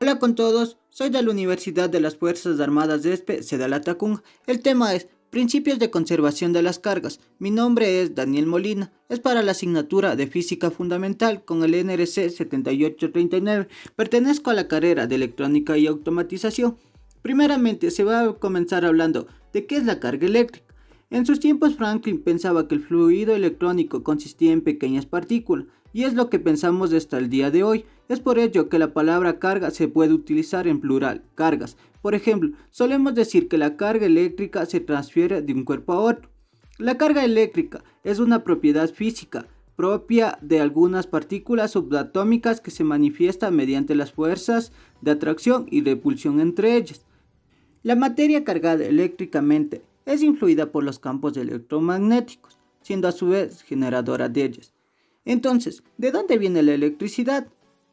Hola con todos, soy de la Universidad de las Fuerzas Armadas de ESPE, sede Latacunga. El tema es Principios de conservación de las cargas. Mi nombre es Daniel Molina, es para la asignatura de Física Fundamental con el NRC 7839. Pertenezco a la carrera de Electrónica y Automatización. Primeramente se va a comenzar hablando de qué es la carga eléctrica. En sus tiempos Franklin pensaba que el fluido electrónico consistía en pequeñas partículas, y es lo que pensamos hasta el día de hoy. Es por ello que la palabra carga se puede utilizar en plural, cargas. Por ejemplo, solemos decir que la carga eléctrica se transfiere de un cuerpo a otro. La carga eléctrica es una propiedad física propia de algunas partículas subatómicas que se manifiesta mediante las fuerzas de atracción y repulsión entre ellas. La materia cargada eléctricamente es influida por los campos electromagnéticos, siendo a su vez generadora de ellas. Entonces, ¿de dónde viene la electricidad?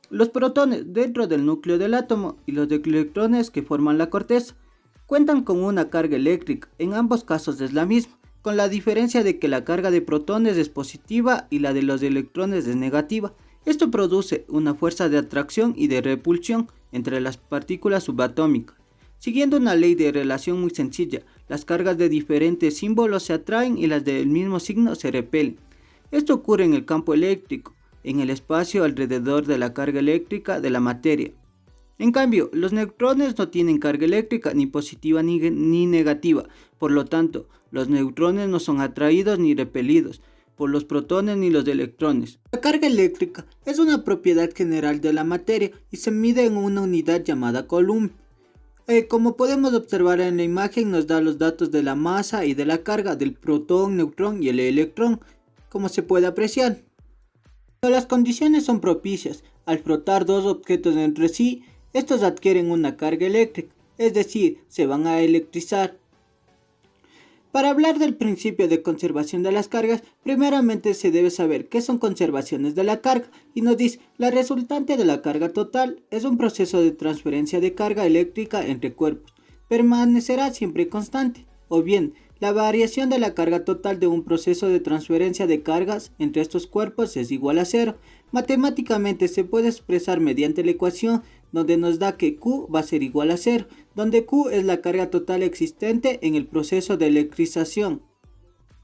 Los protones dentro del núcleo del átomo y los electrones que forman la corteza cuentan con una carga eléctrica, en ambos casos es la misma, con la diferencia de que la carga de protones es positiva y la de los electrones es negativa. Esto produce una fuerza de atracción y de repulsión entre las partículas subatómicas. Siguiendo una ley de relación muy sencilla, las cargas de diferentes símbolos se atraen y las del mismo signo se repelen. Esto ocurre en el campo eléctrico, en el espacio alrededor de la carga eléctrica de la materia. En cambio, los neutrones no tienen carga eléctrica ni positiva ni negativa, por lo tanto, los neutrones no son atraídos ni repelidos por los protones ni los electrones. La carga eléctrica es una propiedad general de la materia y se mide en una unidad llamada coulomb. Como podemos observar en la imagen, nos da los datos de la masa y de la carga del protón, neutrón y el electrón, como se puede apreciar. Cuando las condiciones son propicias, al frotar dos objetos entre sí, estos adquieren una carga eléctrica, es decir, se van a electrizar. Para hablar del principio de conservación de las cargas, primeramente se debe saber qué son conservaciones de la carga, y nos dice, la resultante de la carga total es un proceso de transferencia de carga eléctrica entre cuerpos, permanecerá siempre constante, o bien, la variación de la carga total de un proceso de transferencia de cargas entre estos cuerpos es igual a cero. Matemáticamente se puede expresar mediante la ecuación donde nos da que Q va a ser igual a cero, donde Q es la carga total existente en el proceso de electrización.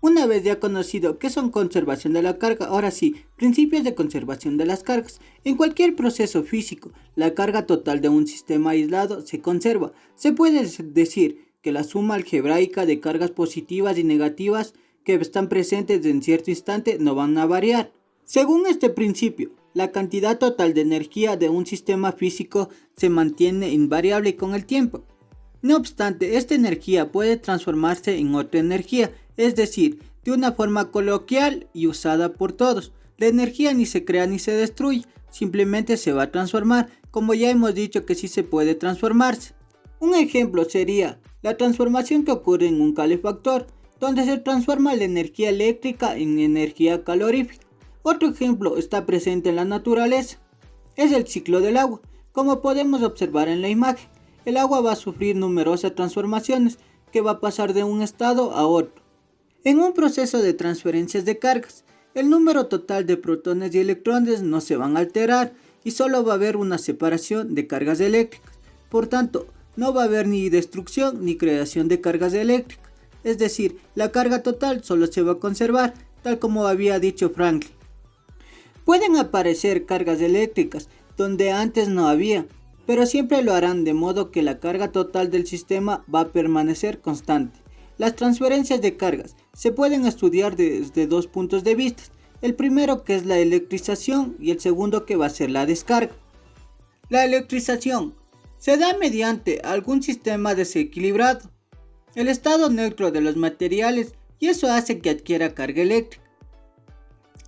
Una vez ya conocido qué son conservación de la carga, ahora sí, principios de conservación de las cargas. En cualquier proceso físico, la carga total de un sistema aislado se conserva. Se puede decir que la suma algebraica de cargas positivas y negativas que están presentes en cierto instante no van a variar. Según este principio, la cantidad total de energía de un sistema físico se mantiene invariable con el tiempo. No obstante, esta energía puede transformarse en otra energía, es decir, de una forma coloquial y usada por todos. La energía ni se crea ni se destruye, simplemente se va a transformar, como ya hemos dicho que sí se puede transformarse. Un ejemplo sería la transformación que ocurre en un calefactor, donde se transforma la energía eléctrica en energía calorífica. Otro ejemplo está presente en la naturaleza, es el ciclo del agua. Como podemos observar en la imagen, el agua va a sufrir numerosas transformaciones que va a pasar de un estado a otro. En un proceso de transferencias de cargas, el número total de protones y electrones no se van a alterar y solo va a haber una separación de cargas eléctricas. Por tanto, no va a haber ni destrucción ni creación de cargas eléctricas, es decir, la carga total solo se va a conservar, tal como había dicho Franklin. Pueden aparecer cargas eléctricas donde antes no había, pero siempre lo harán de modo que la carga total del sistema va a permanecer constante. Las transferencias de cargas se pueden estudiar desde dos puntos de vista, el primero que es la electrización y el segundo que va a ser la descarga. La electrización se da mediante algún sistema desequilibrado, el estado neutro de los materiales, y eso hace que adquiera carga eléctrica.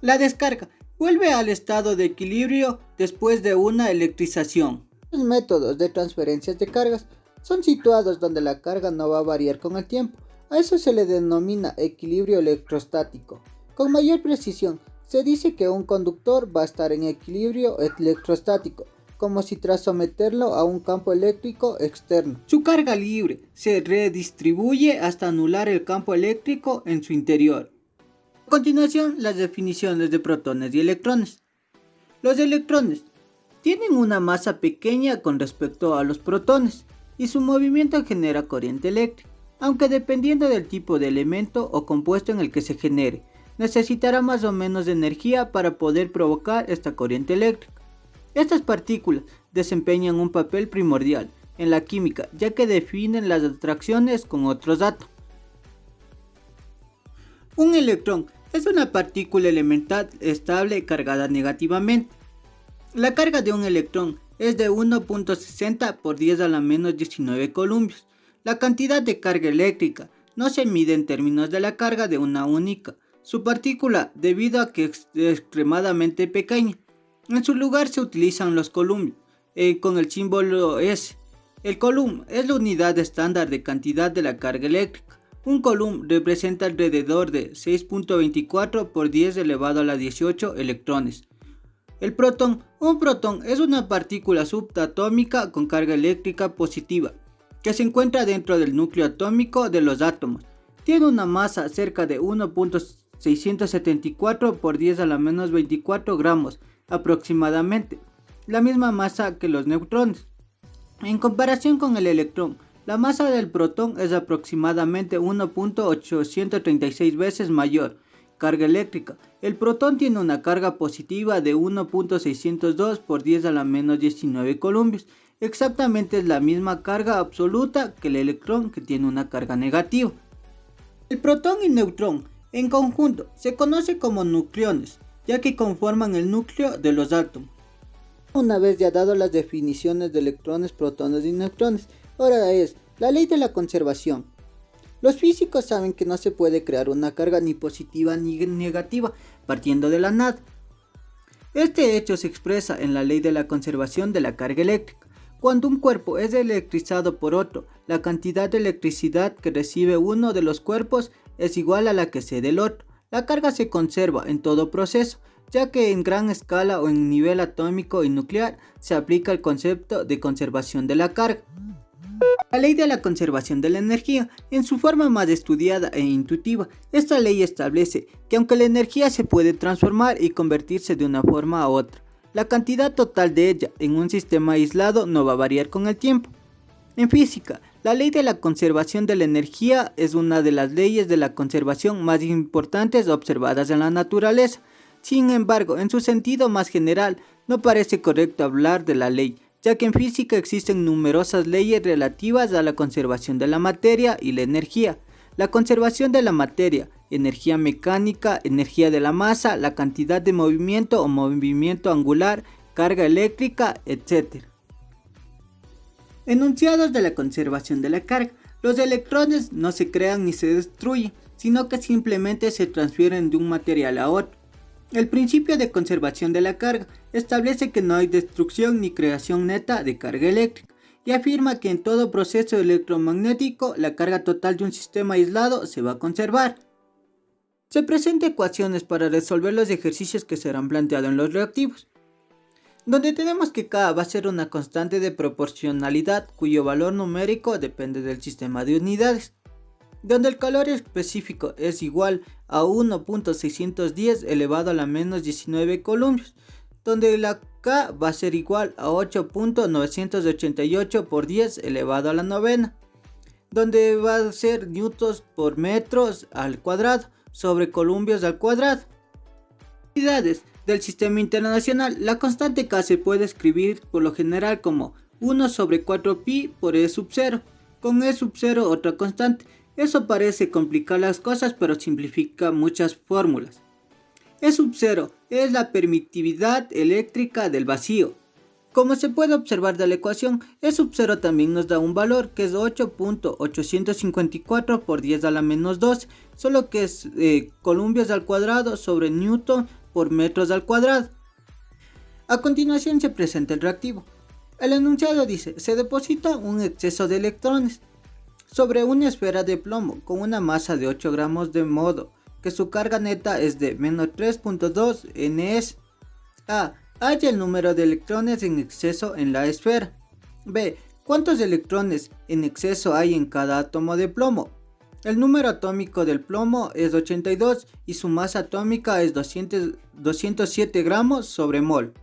La descarga vuelve al estado de equilibrio después de una electrización. Los métodos de transferencias de cargas son situados donde la carga no va a variar con el tiempo. A eso se le denomina equilibrio electrostático. Con mayor precisión, se dice que un conductor va a estar en equilibrio electrostático, como si tras someterlo a un campo eléctrico externo, su carga libre se redistribuye hasta anular el campo eléctrico en su interior. A continuación, las definiciones de protones y electrones. Los electrones Tienen una masa pequeña con respecto a los protones y su movimiento genera corriente eléctrica, aunque dependiendo del tipo de elemento o compuesto en el que se genere, necesitará más o menos de energía para poder provocar esta corriente eléctrica. Estas partículas desempeñan un papel primordial en la química, ya que definen las atracciones con otros átomos. Un electrón es una partícula elemental estable cargada negativamente. La carga de un electrón es de 1.60 por 10 a la menos 19 columpios. La cantidad de carga eléctrica no se mide en términos de la carga de una única subpartícula debido a que es extremadamente pequeña. En su lugar se utilizan los columpios con el símbolo S. El coulomb es la unidad estándar de cantidad de la carga eléctrica. Un coulomb representa alrededor de 6.24 por 10 elevado a la 18 electrones. El protón. Un protón es una partícula subatómica con carga eléctrica positiva que se encuentra dentro del núcleo atómico de los átomos. Tiene una masa cerca de 1.674 por 10 a la menos 24 gramos aproximadamente, la misma masa que los neutrones. En comparación con el electrón, la masa del protón es aproximadamente 1.836 veces mayor. Carga eléctrica. El protón tiene una carga positiva de 1.602 por 10 a la menos 19 columpios. Exactamente es la misma carga absoluta que el electrón, que tiene una carga negativa. El protón y neutrón en conjunto se conoce como nucleones, ya que conforman el núcleo de los átomos. Una vez ya dado las definiciones de electrones, protones y neutrones, ahora es la ley de la conservación. Los físicos saben que no se puede crear una carga ni positiva ni negativa partiendo de la nada. Este hecho se expresa en la ley de la conservación de la carga eléctrica. Cuando un cuerpo es electrizado por otro, la cantidad de electricidad que recibe uno de los cuerpos es igual a la que cede el otro. La carga se conserva en todo proceso, ya que en gran escala o en nivel atómico y nuclear se aplica el concepto de conservación de la carga. La ley de la conservación de la energía, en su forma más estudiada e intuitiva, esta ley establece que aunque la energía se puede transformar y convertirse de una forma a otra, la cantidad total de ella en un sistema aislado no va a variar con el tiempo. En física, la ley de la conservación de la energía es una de las leyes de la conservación más importantes observadas en la naturaleza. Sin embargo, en su sentido más general, no parece correcto hablar de la ley, ya que en física existen numerosas leyes relativas a la conservación de la materia y la energía. La conservación de la materia, energía mecánica, energía de la masa, la cantidad de movimiento o movimiento angular, carga eléctrica, etc. Enunciados de la conservación de la carga. Los electrones no se crean ni se destruyen, sino que simplemente se transfieren de un material a otro. El principio de conservación de la carga establece que no hay destrucción ni creación neta de carga eléctrica y afirma que en todo proceso electromagnético la carga total de un sistema aislado se va a conservar. Se presentan ecuaciones para resolver los ejercicios que serán planteados en los reactivos, donde tenemos que K va a ser una constante de proporcionalidad cuyo valor numérico depende del sistema de unidades, donde el calor específico es igual a 1.610 elevado a la menos 19 columpios, donde la K va a ser igual a 8.988 por 10 elevado a la novena, donde va a ser newtons por metros al cuadrado sobre columpios al cuadrado. Unidades del sistema internacional. La constante K se puede escribir por lo general como 1 sobre 4pi por E sub 0, con E sub 0 otra constante. Eso parece complicar las cosas, pero simplifica muchas fórmulas. E sub 0 es la permitividad eléctrica del vacío. Como se puede observar de la ecuación, E sub 0 también nos da un valor que es 8.854 por 10 a la menos 12, solo que es columpios al cuadrado sobre newton por metros al cuadrado. A continuación se presenta el reactivo. El enunciado dice: se deposita un exceso de electrones sobre una esfera de plomo con una masa de 8 gramos, de modo que su carga neta es de menos 3.2 ns. A. Halla el número de electrones en exceso en la esfera. B. ¿Cuántos electrones en exceso hay en cada átomo de plomo? El número atómico del plomo es 82 y su masa atómica es 207 gramos sobre mol.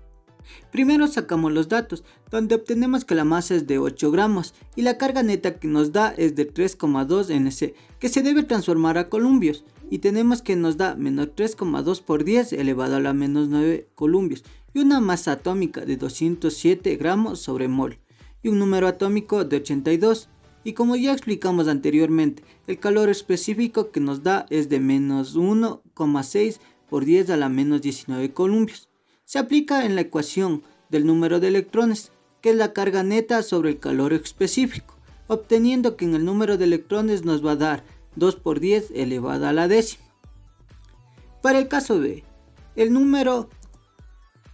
Primero sacamos los datos, donde obtenemos que la masa es de 8 gramos y la carga neta que nos da es de 3,2 Nc, que se debe transformar a columpios, y tenemos que nos da menos 3,2 por 10 elevado a la menos 9 columpios, y una masa atómica de 207 gramos sobre mol, y un número atómico de 82. Y como ya explicamos anteriormente, el calor específico que nos da es de menos 1,6 por 10 a la menos 19 columpios. Se aplica en la ecuación del número de electrones, que es la carga neta sobre el calor específico, obteniendo que en el número de electrones nos va a dar 2 por 10 elevado a la décima. Para el caso B, el número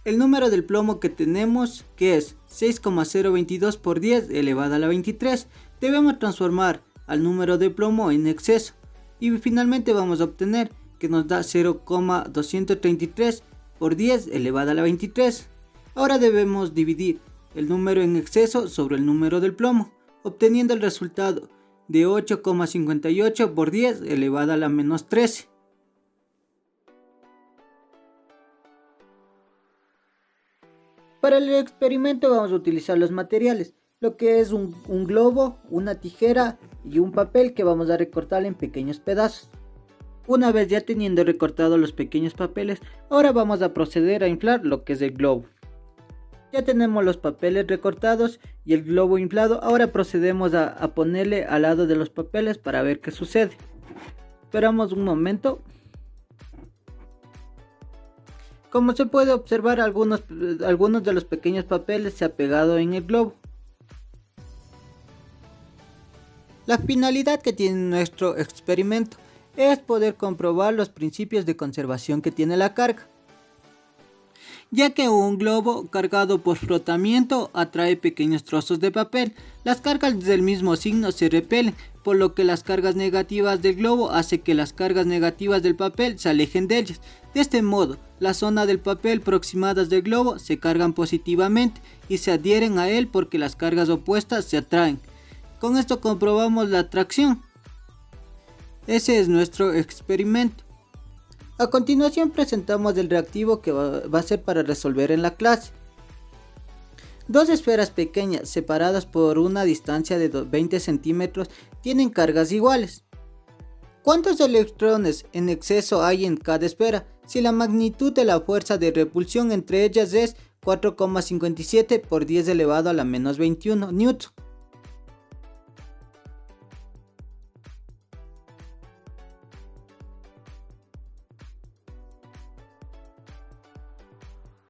del plomo que tenemos, que es 6,022 por 10 elevado a la 23, debemos transformar al número de plomo en exceso, y finalmente vamos a obtener que nos da 0,233 por 10 elevado a la 23. Ahora debemos dividir el número en exceso sobre el número del plomo, obteniendo el resultado de 8,58 por 10 elevado a la menos 13. Para el experimento vamos a utilizar los materiales, lo que es un globo, una tijera y un papel que vamos a recortar en pequeños pedazos. Una vez ya teniendo recortado los pequeños papeles, ahora vamos a proceder a inflar lo que es el globo. Ya tenemos los papeles recortados y el globo inflado, ahora procedemos a ponerle al lado de los papeles para ver qué sucede. Esperamos un momento. Como se puede observar, algunos de los pequeños papeles se han pegado en el globo. La finalidad que tiene nuestro experimento es poder comprobar los principios de conservación que tiene la carga, ya que un globo cargado por frotamiento atrae pequeños trozos de papel. Las cargas del mismo signo se repelen, por lo que las cargas negativas del globo hacen que las cargas negativas del papel se alejen de ellas. De este modo, la zona del papel aproximadas del globo se cargan positivamente y se adhieren a él porque las cargas opuestas se atraen. Con esto comprobamos la atracción. Ese es nuestro experimento. A continuación presentamos el reactivo que va a ser para resolver en la clase. Dos esferas pequeñas separadas por una distancia de 20 centímetros tienen cargas iguales. ¿Cuántos electrones en exceso hay en cada esfera si la magnitud de la fuerza de repulsión entre ellas es 4,57 por 10 elevado a la menos 21 newton?